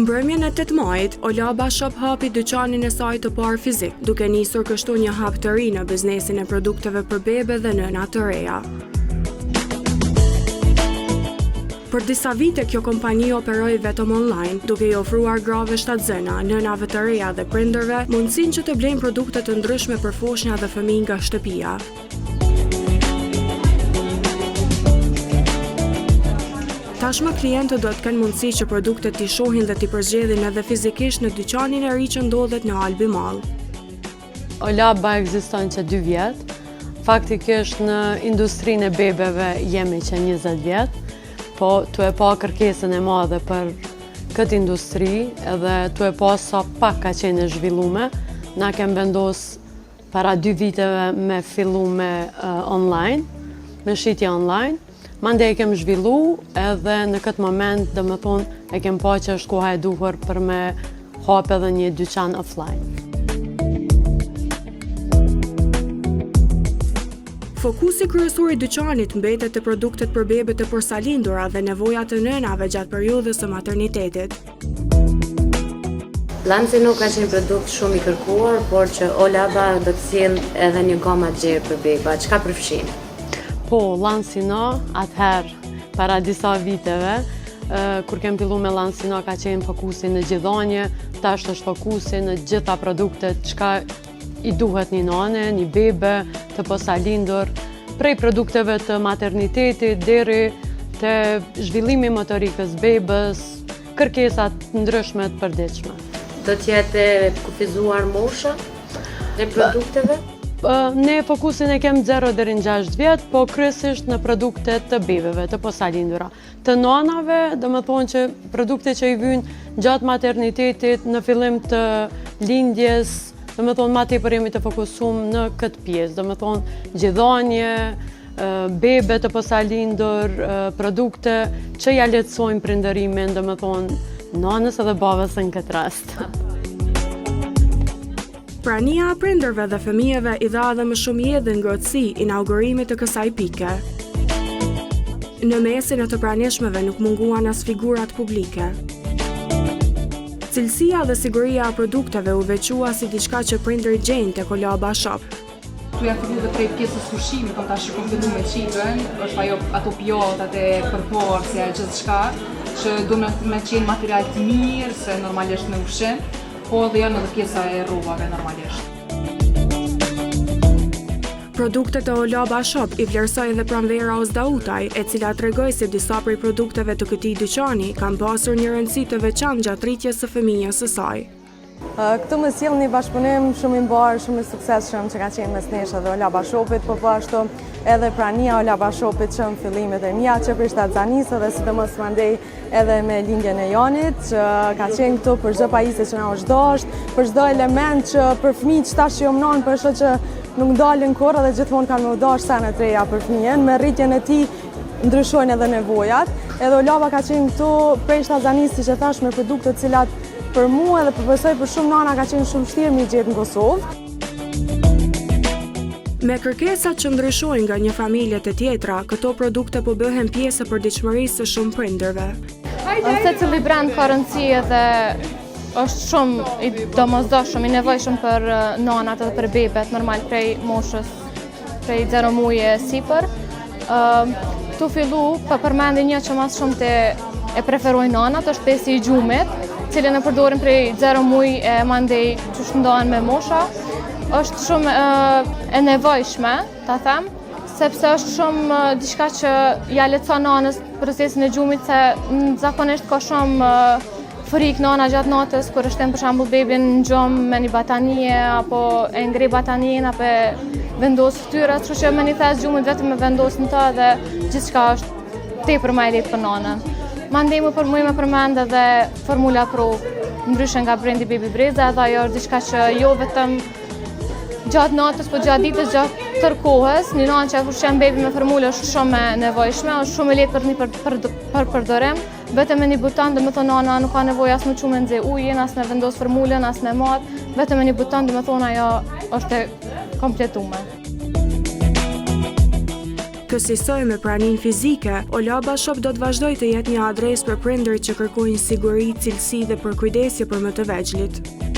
Mbrëmjen e 8 majit, Olaba Shop hapi dyqanin e saj të parë fizik, duke nisur kështu një hap të ri në biznesin e produkteve për bebe dhe nëna të reja. Për disa vite kjo kompani operoi vetëm online, duke i ofruar grave shtatzëna, nënave të reja dhe prindërve mundësinë që të blejnë produkte të ndryshme për foshnja dhe fëmijë nga shtëpia. Tashmë klientët do të kenë mundësi që produktet t'i shohin dhe t'i përzgjedhin edhe fizikisht në dyqanin e ri që ndodhet në Albi Mall. Olaba ekziston që 2 vjet. Faktikisht në industrinë e bebeve jemi që 20 vjet, po tu e pa kërkesën e madhe për këtë industri edhe tu e pa sa pak ka qenë e zhvillume. Na kem vendos para 2 viteve me fillu me online, me shitje online. Mande e kem zhvillu edhe në këtë moment dhe më thonë e kem pa që është koha e duhur për me hap edhe një dyqan offline. Fokusi kryesor i dyqanit mbetet te produktet për bebet e porsalindura dhe nevojat e nënave gjatë periudhës së maternitetit. Lanci nuk ka qenë produkt shumë i kërkuar, por që Olaba do të sjellë edhe një gamë të gjerë për beba. Çka përfshin? Po, Lancino, atëherë, para disa viteve, kur kem fillu me Lancino ka qenë fokusi në gjithonje, tash është fokusi në gjitha produktet çka i duhet një nane, një bebe, të posalindur, prej produkteve të maternitetit, deri te zhvillimi motorikës bebës, kërkesat ndryshme të përditshme. Do të jetë kufizuar mosha e produkteve? Ne fokusin e kem 0 deri në 6 vjet, po kryesisht në produkte të bebeve, të posalindura. Të nanave, do më thonë që produkte që i vynë gjatë maternitetit, në fillim të lindjes, do më thonë ma tepër jemi të fokusum në këtë pjesë, do më thonë gjithanje, bebe të posalindur, produkte që ja lehtësojnë prindërimin, do më thonë nanës edhe babës në këtë rast. Prania e prindërve dhe fëmijëve i dha edhe më shumë jetë dhe ngrohtësi inaugurimit të kësaj pike. Në mesin e të pranishmeve nuk munguan as figurat publike. Cilësia dhe siguria e produkteve u veçua si diçka që prindërit gjejnë tek Olaba Shop. Tu ja fillu dhe prej pjesës ushqimit, po tash ku fillu me qipën, është ato pjatat e përporse, gjithçka që do me qenë material të mirë se normalisht në ushqim. Po dhe janë edhe pjesa e rrobave normalisht. Produktet e Olaba Shop i vlerësoi edhe pranvera Ozdautaj, e cila tregoi se disa prej produkteve të këtij dyqani kanë pasur një rëndësi të veçantë gjatë rritjes së fëmijës së saj. Këtu më sjell një bashkëpunim shumë i mbar, shumë i suksesshëm që ka qenë mes nesh dhe Olaba Shopit, po ashtu edhe prania Olaba Shopit që në fillimet e mia që për shtatzanisë dhe sidomos mandej edhe me lindjen e Jonit, që ka qenë këtu për çdo pajisje që na është dashur, për çdo element që për fëmijët tash që jomnon, për shkak që nuk dalin kurrë dhe gjithmonë kanë më dashur sa në treja për fëmijën, me rritjen e tij ndryshojnë edhe nevojat. Edhe Olaba ka qenë këtu prej shtatzanisë, siç e thash, me produkte të cilat për mua dhe përpësoj për shumë nana ka qenë shumë vështirë mi gjetë në Kosovë. Me kërkesat që ndryshojnë nga një familje te tjetra, këto produkte po bëhen pjesë e përditshmërisë së shumë prindërve. Secili brand ka rëndësi edhe është shumë i domosdoshëm, i nevojshëm për nanat edhe për bebet, normal prej moshës, prej 0 muaj e sipër. Tu fillu pa përmendi një që mas shumë e preferojnë nanat, është pesi i gjumit, cilën e përdorin prej 0 muaj e mandej që shëndohen me mosha. Është shumë e nevojshme, ta them, sepse është shumë diçka që ja lehtëson nanës procesin e gjumit, se zakonisht ka shumë frikë nana gjatë natës kur e shten për shembull bebin në gjumë me një batanie apo e ngri batanien apo vendos fytyrën, kështu që me një thes gjumit vetëm me vendos në të dhe gjithçka është tepër më e lehtë për nanën. Mandej më përmend edhe Formula Pro, ndryshe nga brendi Baby Breza, dhe ajo është diçka që jo vetëm gjatë natës, po gjatë ditës, gjatë tërë kohës, një nanë që e fushën bebi me formulë është shumë e nevojshme, është shumë e lehtë për një përdorim. Vetëm me një buton, dhe me thonë nana nuk ka nevojë as me qumë nxe ujin, as me vendos formulën, as me mat, vetëm me një buton, dhe me thonë ajo është e kompletuar. Kësaj me praninë fizike, Olaba Shop do të vazhdojë të jetë një adresë për prindërit që kërkojnë siguri, cilësi dhe përkujdesje për më të vegjëlit.